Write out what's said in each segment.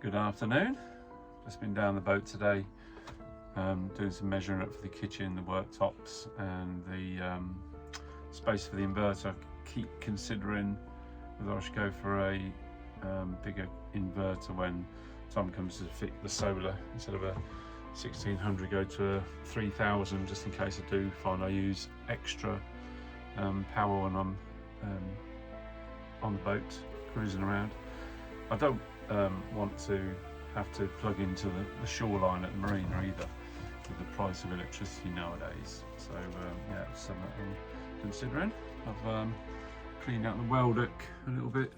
Good afternoon. Just been down the boat today, doing some measuring up for the kitchen, the worktops and the space for the inverter. I keep considering whether I should go for a bigger inverter when Tom comes to fit the solar. Instead of a 1600, go to a 3000, just in case I do find I use extra power when I'm on the boat cruising around. I don't want to have to plug into the shoreline at the marina either, with the price of electricity nowadays. So yeah, it's something I'm considering. I've cleaned out the well deck a little bit.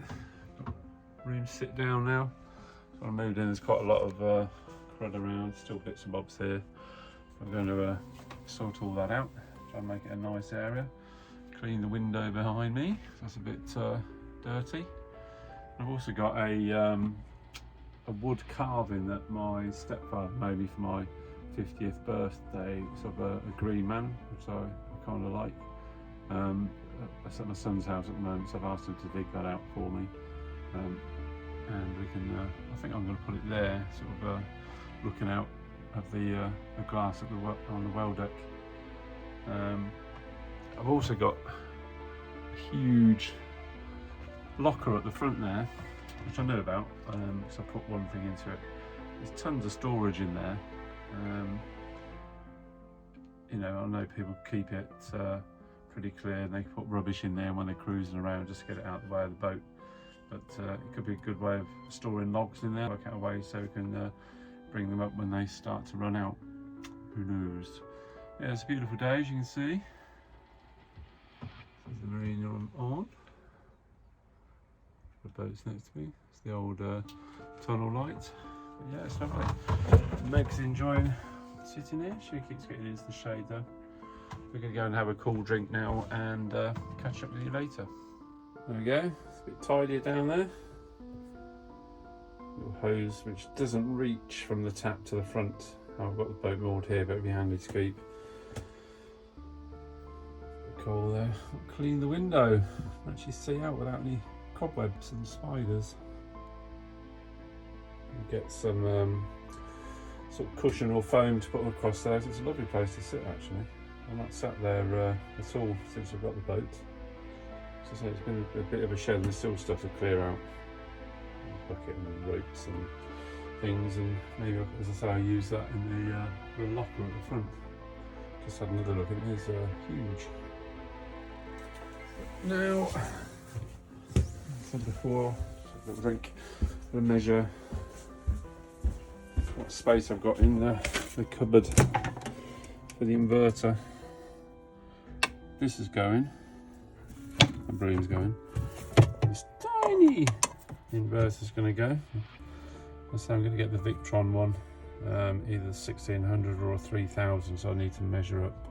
Room to sit down now. So I moved in. There's quite a lot of crud around. Still bits and bobs here. I'm going to sort all that out. Try and make it a nice area. Clean the window behind me. That's a bit dirty. I've also got a wood carving that my stepfather made me for my 50th birthday. Sort of a green man, which I kind of like. That's at my son's house at the moment, so I've asked him to dig that out for me. And we can, I think I'm going to put it there, sort of looking out of the glass at on the well deck. I've also got a huge locker at the front there, which I know about, so I put one thing into it. There's tons of storage in there. You know, I know people keep it pretty clear, and they put rubbish in there when they're cruising around just to get it out of the way of the boat. But it could be a good way of storing logs in there, work out a way so we can bring them up when they start to run out. Who knows? Yeah, it's a beautiful day, as you can see. There's the marina I'm on. The boat's next to me. It's the old tunnel light. But yeah, it's lovely. Meg's enjoying sitting here. She keeps getting into the shade though. We're going to go and have a cool drink now and catch up with you later. There we go. It's a bit tidier down there. Little hose which doesn't reach from the tap to the front. I've got the boat moored here, but it'd be handy to keep. Cool there. I'll clean the window. Actually see out without any cobwebs and spiders. Get some sort of cushion or foam to put across there. It's a lovely place to sit actually. I'm not sat there at all since I've got the boat. So I say it's been a bit of a shed and there's still stuff to clear out. A bucket and ropes and things, and maybe, as I say, I'll use that in the locker at the front. Just had another look, it is huge. Now, I said before, a little drink, I'll measure what space I've got in the cupboard for the inverter. This is going, the broom's going, this tiny inverter's going to go. So I'm going to get the Victron one, either 1600 or a 3000, so I need to measure up.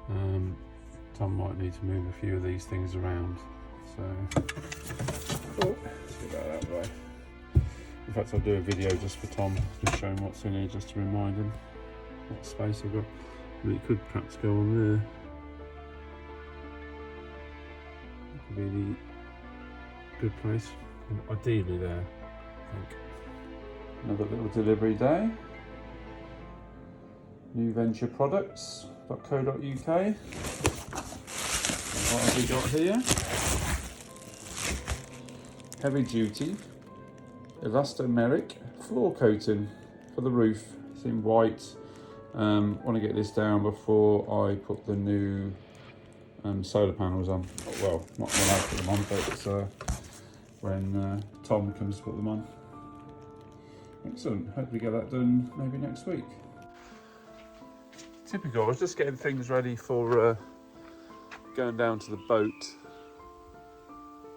Tom might need to move a few of these things around. So, let's get that out of the way. In fact, I'll do a video just for Tom, just showing what's in here, just to remind him what space I've got. And it could perhaps go on there. That could be the good place. And ideally there, I think. Another little delivery day. New Venture Products.co.uk. What have we got here? Heavy duty elastomeric floor coating for the roof. It's in white. Want to get this down before I put the new solar panels on. Well, not when I put them on, but when Tom comes to put them on. Excellent. Hope we get that done maybe next week. Typical. I was just getting things ready for going down to the boat,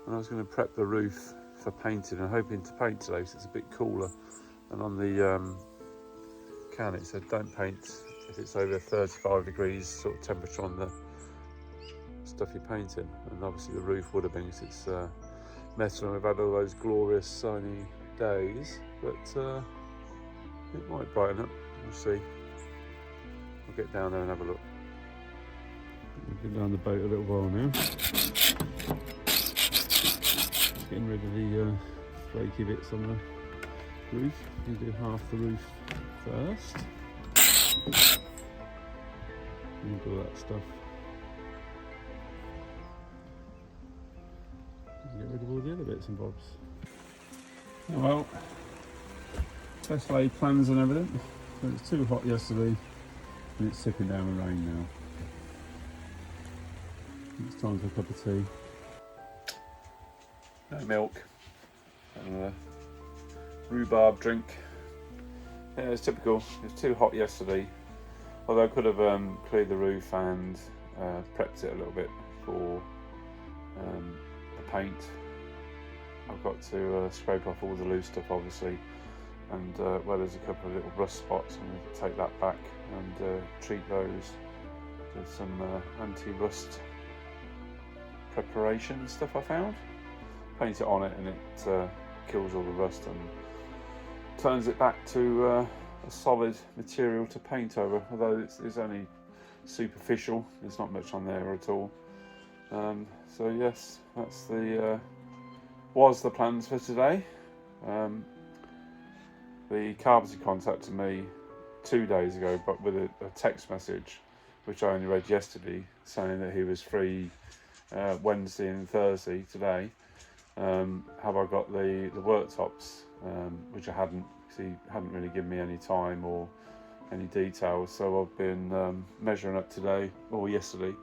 and I was going to prep the roof for painting. I'm hoping to paint today because it's a bit cooler. And on the can it said don't paint if it's over 35 degrees sort of temperature on the stuff you're painting. And obviously the roof would have been because it's metal and we've had all those glorious sunny days, but it might brighten up. We'll see. We'll get down there and have a look. We've been down the boat a little while now. Getting rid of the flaky bits on roof. You do half the roof first. And do all that stuff. And get rid of all the other bits and bobs. Oh, well, best laid plans and everything. It was too hot yesterday and it's sipping down the rain now. It's time for a cup of tea. No milk. And a rhubarb drink. Yeah, it's typical. It was too hot yesterday. Although I could have cleared the roof and prepped it a little bit for the paint. I've got to scrape off all the loose stuff, obviously, and well, there's a couple of little rust spots. I'm going to take that back and treat those with some anti-rust preparation stuff I found. Paint it on it and it kills all the rust and turns it back to a solid material to paint over, although it's only superficial. There's not much on there at all. So yes, that's was the plans for today. The carpenter contacted me 2 days ago, but with a text message, which I only read yesterday, saying that he was free Wednesday and Thursday today. Have I got the worktops, which I hadn't, because he hadn't really given me any time or any details. So I've been measuring up today or yesterday,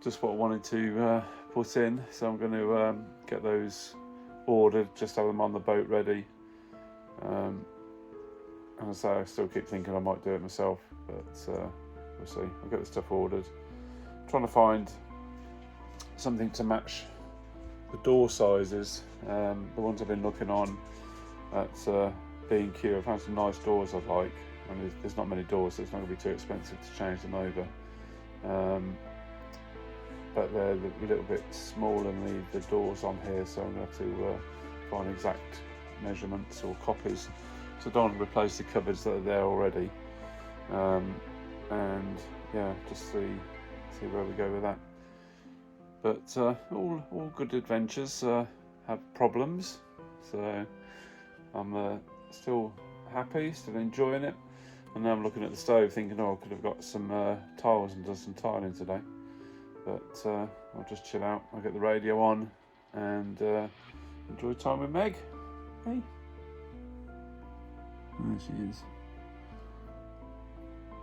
just what I wanted to put in. So I'm going to get those ordered, just have them on the boat ready. And I say, I still keep thinking I might do it myself, but we'll see. I'll get the stuff ordered. I'm trying to find something to match the door sizes, the ones I've been looking on at B&Q. I've found some nice doors I like, and there's not many doors, so it's not going to be too expensive to change them over. But they're a little bit smaller than the doors on here, so I'm going to have to find exact measurements or copies. So I don't want to replace the cupboards that are there already. And yeah, just see where we go with that. But all good adventures have problems, so I'm still happy, still enjoying it. And now I'm looking at the stove thinking, oh, I could have got some tiles and done some tiling today. But I'll just chill out. I'll get the radio on and enjoy time with Meg. Hey. There she is.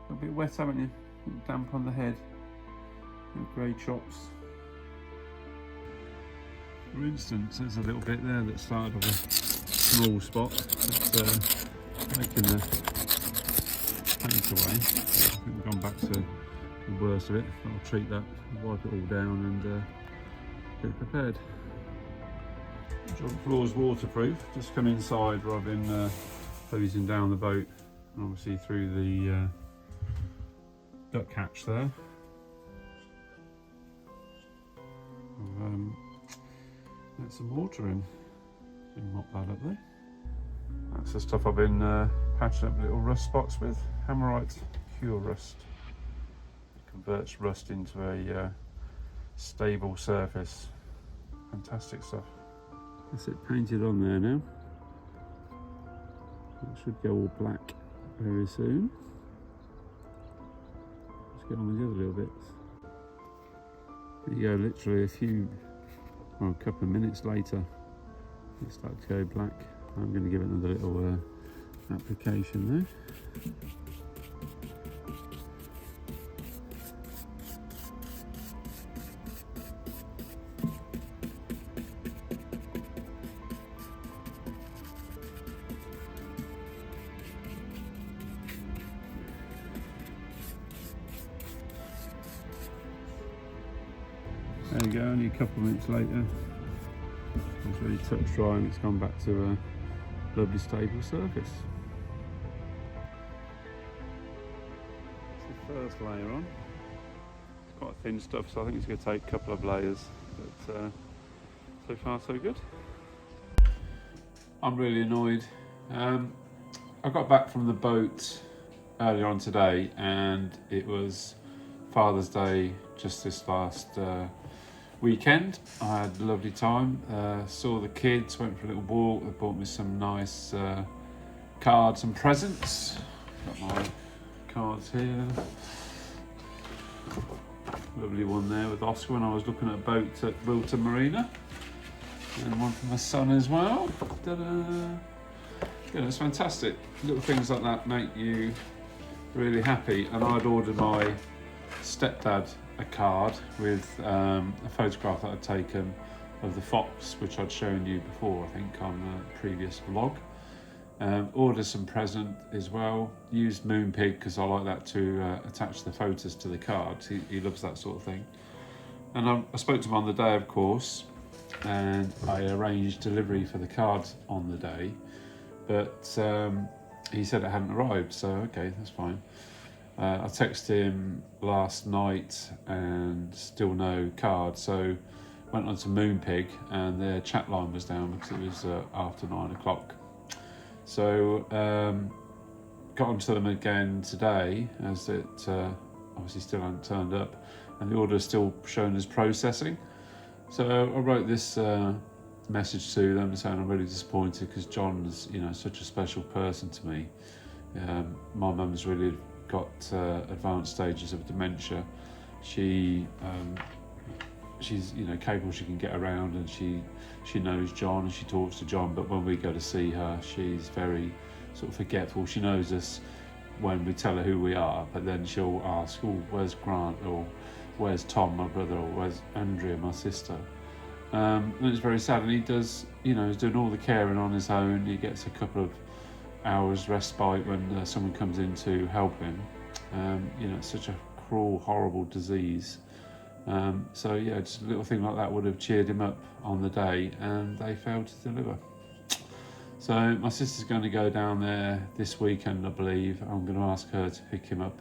A bit wet, haven't you? A bit damp on the head. Grey chops. For instance, there's a little bit there that started with a small spot that's making the paint away. I think we've gone back to the worst of it. I'll treat that, wipe it all down and get it prepared. The floor's waterproof. Just come inside where I've been hosing down the boat, and obviously through the duck hatch there. Let some water in. Mop that up there. That's the stuff I've been patching up little rust spots with. Hammerite Cure Rust. It converts rust into a stable surface. Fantastic stuff. That's it painted on there now. It should go all black very soon. Let's get on with the other little bits. There you go, literally a couple of minutes later, it started to go black. I'm going to give it another little application there. There you go, only a couple of minutes later, it's really touch dry and it's gone back to a lovely stable surface. It's the first layer on. It's quite thin stuff, so I think it's going to take a couple of layers, but so far so good. I'm really annoyed. I got back from the boat earlier on today and it was Father's Day just this last weekend. I had a lovely time. Saw the kids, went for a little walk. They bought me some nice cards and presents. Got my cards here. Lovely one there with Oscar when I was looking at a boat at Wilton Marina. And one for my son as well. Ta-da! Yeah, it's fantastic. Little things like that make you really happy. And I'd ordered my stepdad a card with a photograph that I'd taken of the fox, which I'd shown you before, I think, on the previous vlog. Ordered some present as well. Used Moonpig because I like that to attach the photos to the cards. He loves that sort of thing. And I spoke to him on the day, of course, and I arranged delivery for the cards on the day, but he said it hadn't arrived, so okay, that's fine. I texted him last night and still no card, so went on to Moonpig and their chat line was down because it was after 9 o'clock. So got onto them again today, as it obviously still hadn't turned up, and the order is still shown as processing. So I wrote this message to them saying I'm really disappointed because John's, you know, such a special person to me. My mum's really got advanced stages of dementia. She's, you know, capable. She can get around and she knows John and she talks to John. But when we go to see her, she's very sort of forgetful. She knows us when we tell her who we are, but then she'll ask, "Oh, where's Grant?" or "Where's Tom, my brother?" or "Where's Andrea, my sister?" And it's very sad. And he does, you know, he's doing all the caring on his own. He gets a couple of hours respite when someone comes in to help him. You know, it's such a cruel, horrible disease. So yeah, just a little thing like that would have cheered him up on the day, and they failed to deliver. So my sister's going to go down there this weekend, I believe. I'm going to ask her to pick him up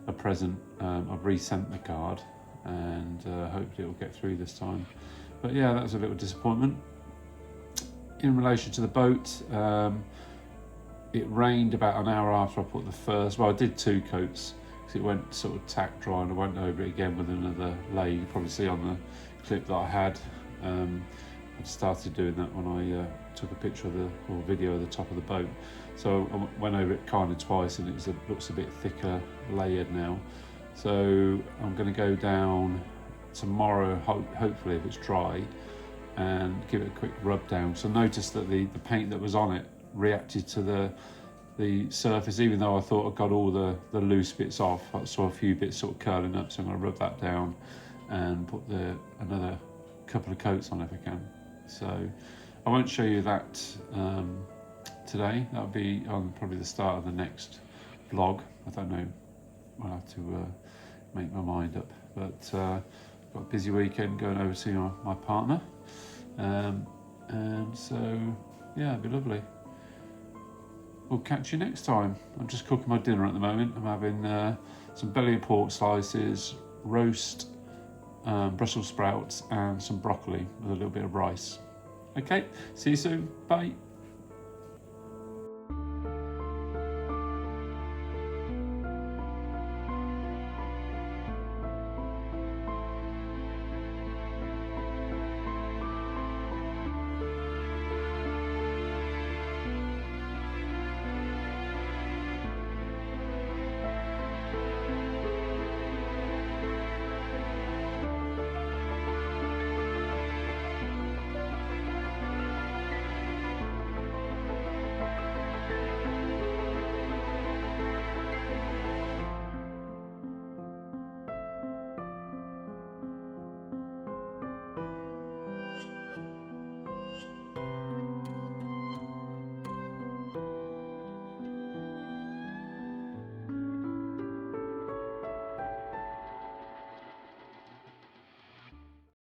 a present. I've resent the card, and hopefully it'll get through this time. But yeah, that was a little disappointment. In relation to the boat, it rained about an hour after I put the first, well, I did 2 coats because it went sort of tack dry, and I went over it again with another layer. You can probably see on the clip that I had. I started doing that when I took a picture of or video of the top of the boat. So I went over it kind of twice, and it looks a bit thicker layered now. So I'm going to go down tomorrow, hopefully if it's dry, and give it a quick rub down. So notice that the paint that was on it reacted to the surface, even though I thought I got all the loose bits off. I saw a few bits sort of curling up, so I'm going to rub that down and put another couple of coats on if I can. So I won't show you that today. That'll be on probably the start of the next vlog. I don't know, I'll have to make my mind up, but got a busy weekend going over to see my partner, and so yeah, it'll be lovely. We'll catch you next time. I'm just cooking my dinner at the moment. I'm having some belly and pork slices, roast Brussels sprouts, and some broccoli with a little bit of rice. Okay, see you soon. Bye.